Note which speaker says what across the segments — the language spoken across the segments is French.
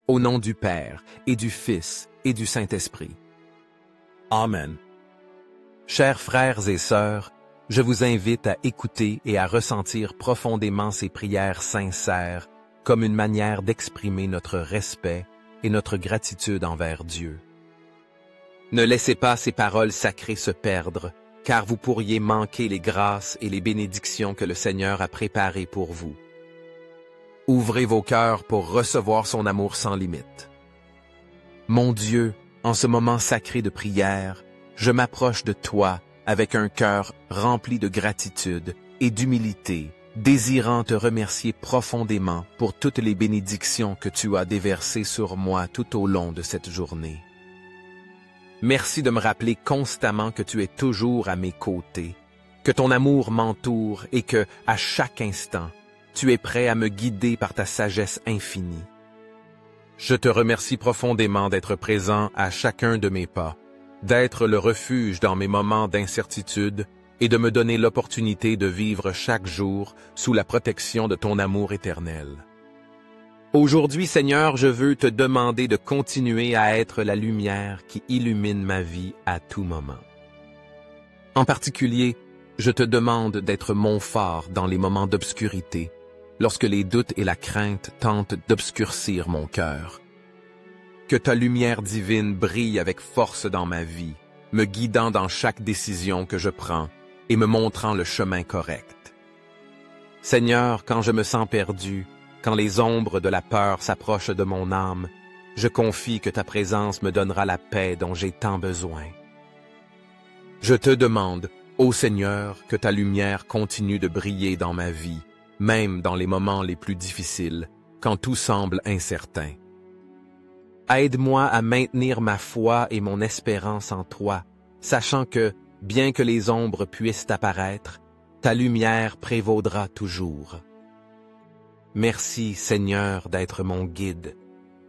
Speaker 1: Au nom du Père, et du Fils, et du Saint-Esprit. Amen. Chers frères et sœurs, je vous invite à écouter et à ressentir profondément ces prières sincères comme une manière d'exprimer notre respect et notre gratitude envers Dieu. Ne laissez pas ces paroles sacrées se perdre, car vous pourriez manquer les grâces et les bénédictions que le Seigneur a préparées pour vous. Ouvrez vos cœurs pour recevoir son amour sans limite. Mon Dieu, en ce moment sacré de prière, je m'approche de toi avec un cœur rempli de gratitude et d'humilité, désirant te remercier profondément pour toutes les bénédictions que tu as déversées sur moi tout au long de cette journée. Merci de me rappeler constamment que tu es toujours à mes côtés, que ton amour m'entoure et que, à chaque instant, tu es prêt à me guider par ta sagesse infinie. Je te remercie profondément d'être présent à chacun de mes pas, d'être le refuge dans mes moments d'incertitude et de me donner l'opportunité de vivre chaque jour sous la protection de ton amour éternel. Aujourd'hui, Seigneur, je veux te demander de continuer à être la lumière qui illumine ma vie à tout moment. En particulier, je te demande d'être mon phare dans les moments d'obscurité, lorsque les doutes et la crainte tentent d'obscurcir mon cœur. Que ta lumière divine brille avec force dans ma vie, me guidant dans chaque décision que je prends et me montrant le chemin correct. Seigneur, quand je me sens perdu, quand les ombres de la peur s'approchent de mon âme, je confie que ta présence me donnera la paix dont j'ai tant besoin. Je te demande, ô Seigneur, que ta lumière continue de briller dans ma vie, même dans les moments les plus difficiles, quand tout semble incertain. Aide-moi à maintenir ma foi et mon espérance en toi, sachant que, bien que les ombres puissent apparaître, ta lumière prévaudra toujours. Merci, Seigneur, d'être mon guide,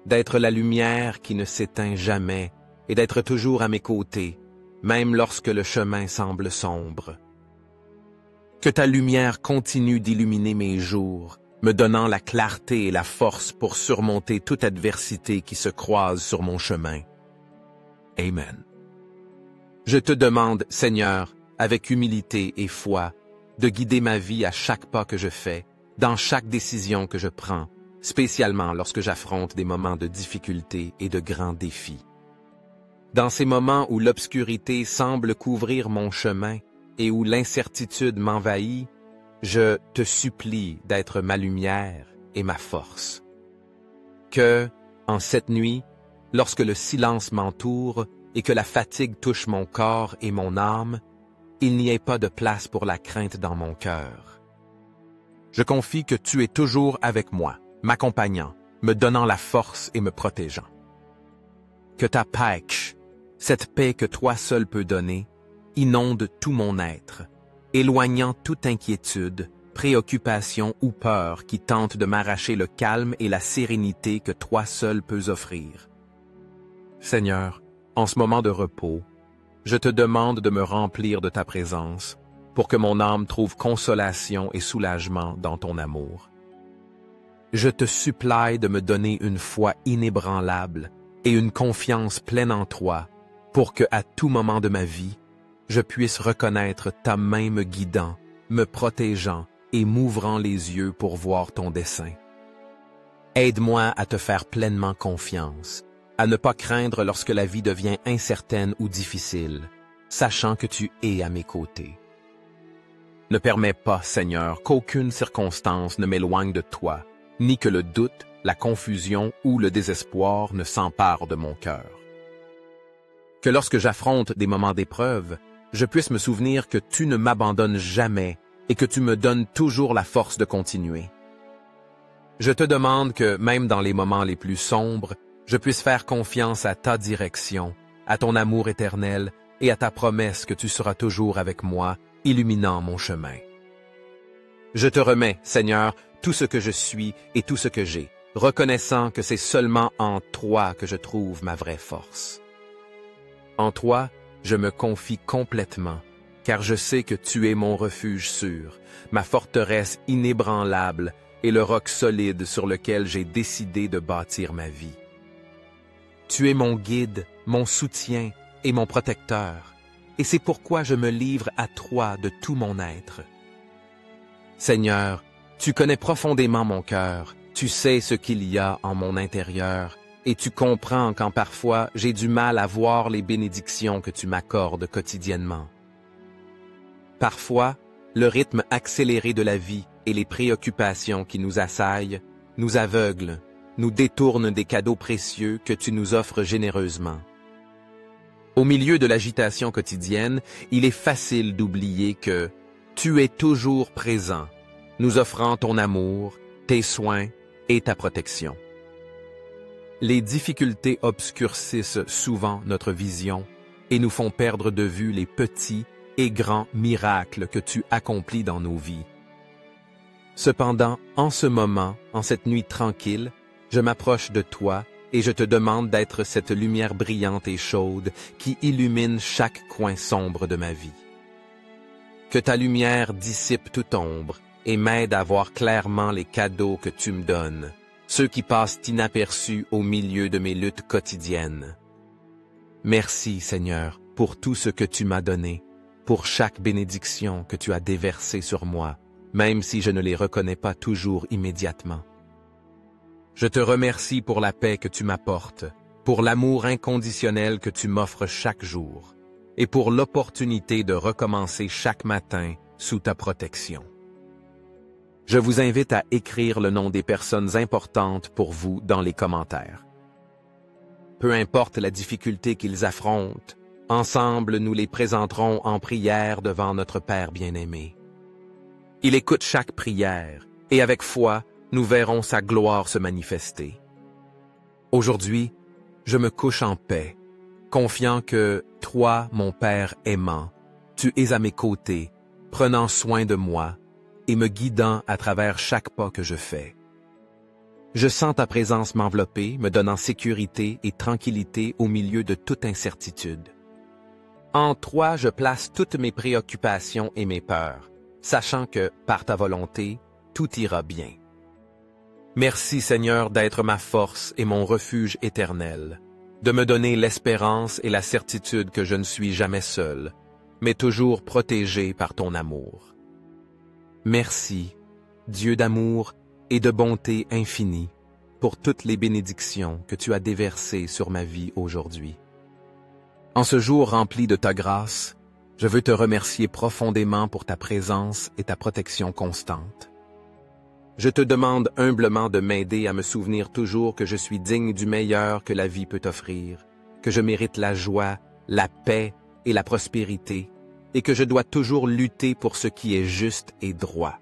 Speaker 1: d'être la lumière qui ne s'éteint jamais et d'être toujours à mes côtés, même lorsque le chemin semble sombre. Que ta lumière continue d'illuminer mes jours, me donnant la clarté et la force pour surmonter toute adversité qui se croise sur mon chemin. Amen. Je te demande, Seigneur, avec humilité et foi, de guider ma vie à chaque pas que je fais, dans chaque décision que je prends, spécialement lorsque j'affronte des moments de difficulté et de grands défis. Dans ces moments où l'obscurité semble couvrir mon chemin et où l'incertitude m'envahit, je te supplie d'être ma lumière et ma force. Que, en cette nuit, lorsque le silence m'entoure et que la fatigue touche mon corps et mon âme, il n'y ait pas de place pour la crainte dans mon cœur. Je confie que tu es toujours avec moi, m'accompagnant, me donnant la force et me protégeant. Que ta paix, cette paix que toi seul peux donner, inonde tout mon être, éloignant toute inquiétude, préoccupation ou peur qui tente de m'arracher le calme et la sérénité que toi seul peux offrir. Seigneur, en ce moment de repos, je te demande de me remplir de ta présence, pour que mon âme trouve consolation et soulagement dans ton amour. Je te supplie de me donner une foi inébranlable et une confiance pleine en toi, pour que, à tout moment de ma vie, je puisse reconnaître ta main me guidant, me protégeant et m'ouvrant les yeux pour voir ton dessein. Aide-moi à te faire pleinement confiance, à ne pas craindre lorsque la vie devient incertaine ou difficile, sachant que tu es à mes côtés. Ne permets pas, Seigneur, qu'aucune circonstance ne m'éloigne de toi, ni que le doute, la confusion ou le désespoir ne s'emparent de mon cœur. Que lorsque j'affronte des moments d'épreuve, je puisse me souvenir que tu ne m'abandonnes jamais et que tu me donnes toujours la force de continuer. Je te demande que, même dans les moments les plus sombres, je puisse faire confiance à ta direction, à ton amour éternel et à ta promesse que tu seras toujours avec moi, illuminant mon chemin. Je te remets, Seigneur, tout ce que je suis et tout ce que j'ai, reconnaissant que c'est seulement en toi que je trouve ma vraie force. En toi, je me confie complètement, car je sais que tu es mon refuge sûr, ma forteresse inébranlable et le roc solide sur lequel j'ai décidé de bâtir ma vie. Tu es mon guide, mon soutien et mon protecteur, et c'est pourquoi je me livre à toi de tout mon être. Seigneur, tu connais profondément mon cœur, tu sais ce qu'il y a en mon intérieur, et tu comprends quand parfois j'ai du mal à voir les bénédictions que tu m'accordes quotidiennement. Parfois, le rythme accéléré de la vie et les préoccupations qui nous assaillent nous aveuglent, nous détournent des cadeaux précieux que tu nous offres généreusement. Au milieu de l'agitation quotidienne, il est facile d'oublier que tu es toujours présent, nous offrant ton amour, tes soins et ta protection. Les difficultés obscurcissent souvent notre vision et nous font perdre de vue les petits et grands miracles que tu accomplis dans nos vies. Cependant, en ce moment, en cette nuit tranquille, je m'approche de toi et je te demande d'être cette lumière brillante et chaude qui illumine chaque coin sombre de ma vie. Que ta lumière dissipe toute ombre et m'aide à voir clairement les cadeaux que tu me donnes, ceux qui passent inaperçus au milieu de mes luttes quotidiennes. Merci, Seigneur, pour tout ce que tu m'as donné, pour chaque bénédiction que tu as déversée sur moi, même si je ne les reconnais pas toujours immédiatement. Je te remercie pour la paix que tu m'apportes, pour l'amour inconditionnel que tu m'offres chaque jour, et pour l'opportunité de recommencer chaque matin sous ta protection. Je vous invite à écrire le nom des personnes importantes pour vous dans les commentaires. Peu importe la difficulté qu'ils affrontent, ensemble nous les présenterons en prière devant notre Père bien-aimé. Il écoute chaque prière, et avec foi, nous verrons sa gloire se manifester. Aujourd'hui, je me couche en paix, confiant que, toi, mon Père aimant, tu es à mes côtés, prenant soin de moi et me guidant à travers chaque pas que je fais. Je sens ta présence m'envelopper, me donnant sécurité et tranquillité au milieu de toute incertitude. En toi, je place toutes mes préoccupations et mes peurs, sachant que, par ta volonté, tout ira bien. Merci Seigneur d'être ma force et mon refuge éternel, de me donner l'espérance et la certitude que je ne suis jamais seul, mais toujours protégé par ton amour. Merci, Dieu d'amour et de bonté infinie, pour toutes les bénédictions que tu as déversées sur ma vie aujourd'hui. En ce jour rempli de ta grâce, je veux te remercier profondément pour ta présence et ta protection constante. Je te demande humblement de m'aider à me souvenir toujours que je suis digne du meilleur que la vie peut offrir, que je mérite la joie, la paix et la prospérité, et que je dois toujours lutter pour ce qui est juste et droit.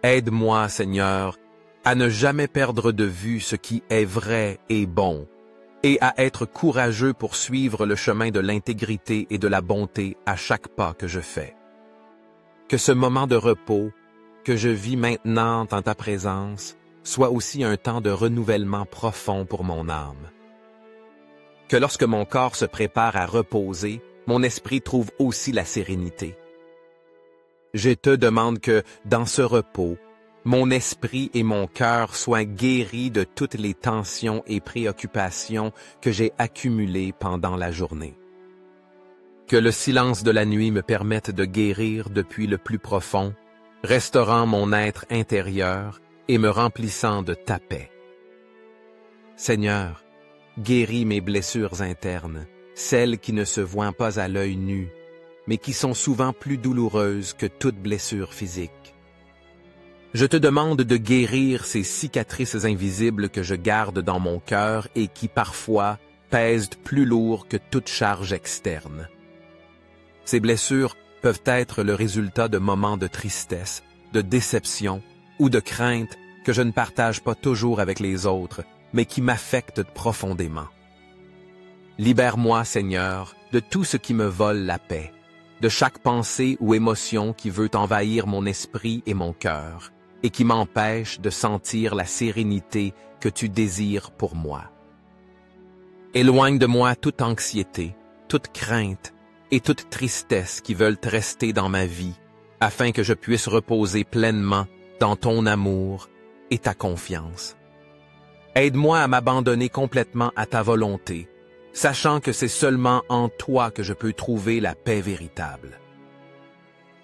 Speaker 1: Aide-moi, Seigneur, à ne jamais perdre de vue ce qui est vrai et bon, et à être courageux pour suivre le chemin de l'intégrité et de la bonté à chaque pas que je fais. Que ce moment de repos, que je vis maintenant dans ta présence, soit aussi un temps de renouvellement profond pour mon âme. Que lorsque mon corps se prépare à reposer, mon esprit trouve aussi la sérénité. Je te demande que, dans ce repos, mon esprit et mon cœur soient guéris de toutes les tensions et préoccupations que j'ai accumulées pendant la journée. Que le silence de la nuit me permette de guérir depuis le plus profond, restaurant mon être intérieur et me remplissant de ta paix. Seigneur, guéris mes blessures internes, celles qui ne se voient pas à l'œil nu, mais qui sont souvent plus douloureuses que toute blessure physique. Je te demande de guérir ces cicatrices invisibles que je garde dans mon cœur et qui parfois pèsent plus lourd que toute charge externe. Ces blessures peuvent être le résultat de moments de tristesse, de déception ou de crainte que je ne partage pas toujours avec les autres, mais qui m'affectent profondément. Libère-moi, Seigneur, de tout ce qui me vole la paix, de chaque pensée ou émotion qui veut envahir mon esprit et mon cœur, et qui m'empêche de sentir la sérénité que tu désires pour moi. Éloigne de moi toute anxiété, toute crainte et toute tristesse qui veulent rester dans ma vie, afin que je puisse reposer pleinement dans ton amour et ta confiance. Aide-moi à m'abandonner complètement à ta volonté, sachant que c'est seulement en toi que je peux trouver la paix véritable.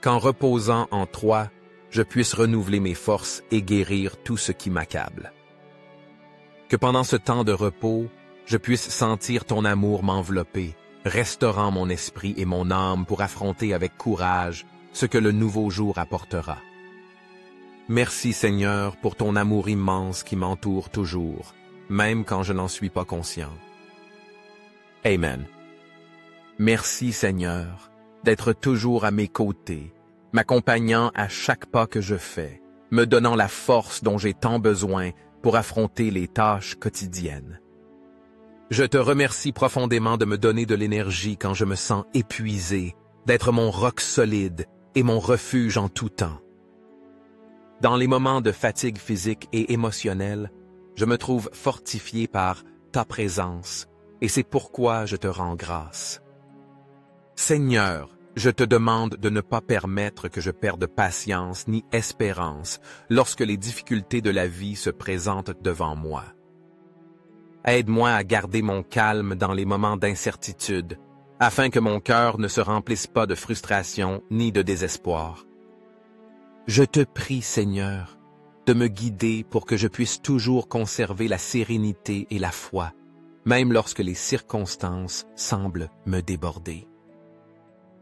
Speaker 1: Qu'en reposant en toi, je puisse renouveler mes forces et guérir tout ce qui m'accable. Que pendant ce temps de repos, je puisse sentir ton amour m'envelopper, restaurant mon esprit et mon âme pour affronter avec courage ce que le nouveau jour apportera. Merci Seigneur pour ton amour immense qui m'entoure toujours, même quand je n'en suis pas conscient. Amen. Merci Seigneur d'être toujours à mes côtés, m'accompagnant à chaque pas que je fais, me donnant la force dont j'ai tant besoin pour affronter les tâches quotidiennes. Je te remercie profondément de me donner de l'énergie quand je me sens épuisé, d'être mon roc solide et mon refuge en tout temps. Dans les moments de fatigue physique et émotionnelle, je me trouve fortifié par ta présence, et c'est pourquoi je te rends grâce. Seigneur, je te demande de ne pas permettre que je perde patience ni espérance lorsque les difficultés de la vie se présentent devant moi. Aide-moi à garder mon calme dans les moments d'incertitude, afin que mon cœur ne se remplisse pas de frustration ni de désespoir. Je te prie, Seigneur, de me guider pour que je puisse toujours conserver la sérénité et la foi, même lorsque les circonstances semblent me déborder.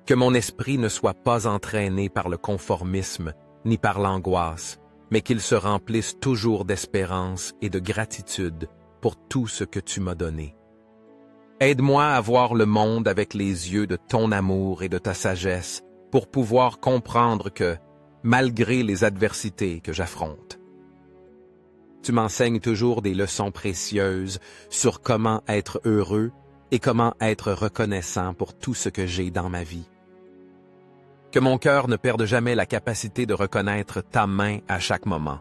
Speaker 1: Que mon esprit ne soit pas entraîné par le conformisme ni par l'angoisse, mais qu'il se remplisse toujours d'espérance et de gratitude pour tout ce que tu m'as donné. Aide-moi à voir le monde avec les yeux de ton amour et de ta sagesse pour pouvoir comprendre que, malgré les adversités que j'affronte, tu m'enseignes toujours des leçons précieuses sur comment être heureux et comment être reconnaissant pour tout ce que j'ai dans ma vie. Que mon cœur ne perde jamais la capacité de reconnaître ta main à chaque moment,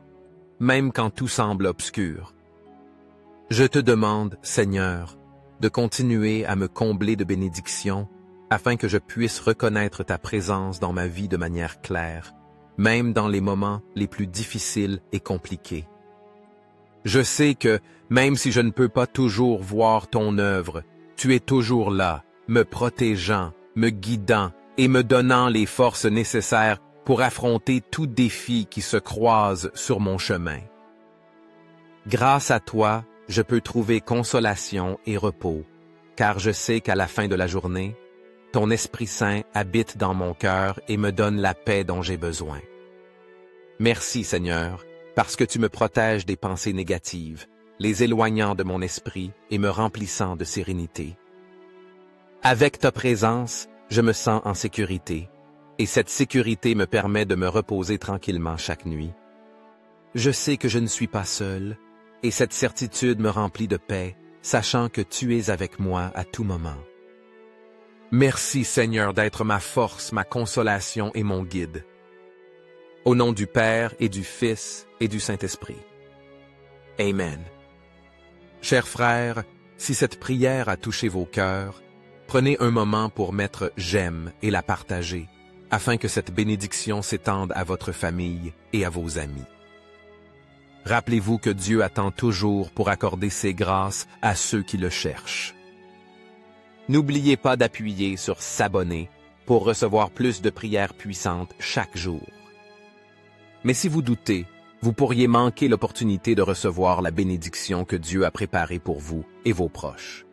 Speaker 1: même quand tout semble obscur. Je te demande, Seigneur, de continuer à me combler de bénédictions afin que je puisse reconnaître ta présence dans ma vie de manière claire, même dans les moments les plus difficiles et compliqués. Je sais que, même si je ne peux pas toujours voir ton œuvre, tu es toujours là, me protégeant, me guidant et me donnant les forces nécessaires pour affronter tout défi qui se croise sur mon chemin. Grâce à toi, je peux trouver consolation et repos, car je sais qu'à la fin de la journée, ton Esprit Saint habite dans mon cœur et me donne la paix dont j'ai besoin. Merci Seigneur, parce que tu me protèges des pensées négatives, les éloignant de mon esprit et me remplissant de sérénité. Avec ta présence, je me sens en sécurité, et cette sécurité me permet de me reposer tranquillement chaque nuit. Je sais que je ne suis pas seul, et cette certitude me remplit de paix, sachant que tu es avec moi à tout moment. Merci Seigneur d'être ma force, ma consolation et mon guide. Au nom du Père et du Fils et du Saint-Esprit. Amen. Chers frères, si cette prière a touché vos cœurs, prenez un moment pour mettre « j'aime » et la partager, afin que cette bénédiction s'étende à votre famille et à vos amis. Rappelez-vous que Dieu attend toujours pour accorder ses grâces à ceux qui le cherchent. N'oubliez pas d'appuyer sur « S'abonner » pour recevoir plus de prières puissantes chaque jour. Mais si vous doutez, vous pourriez manquer l'opportunité de recevoir la bénédiction que Dieu a préparée pour vous et vos proches.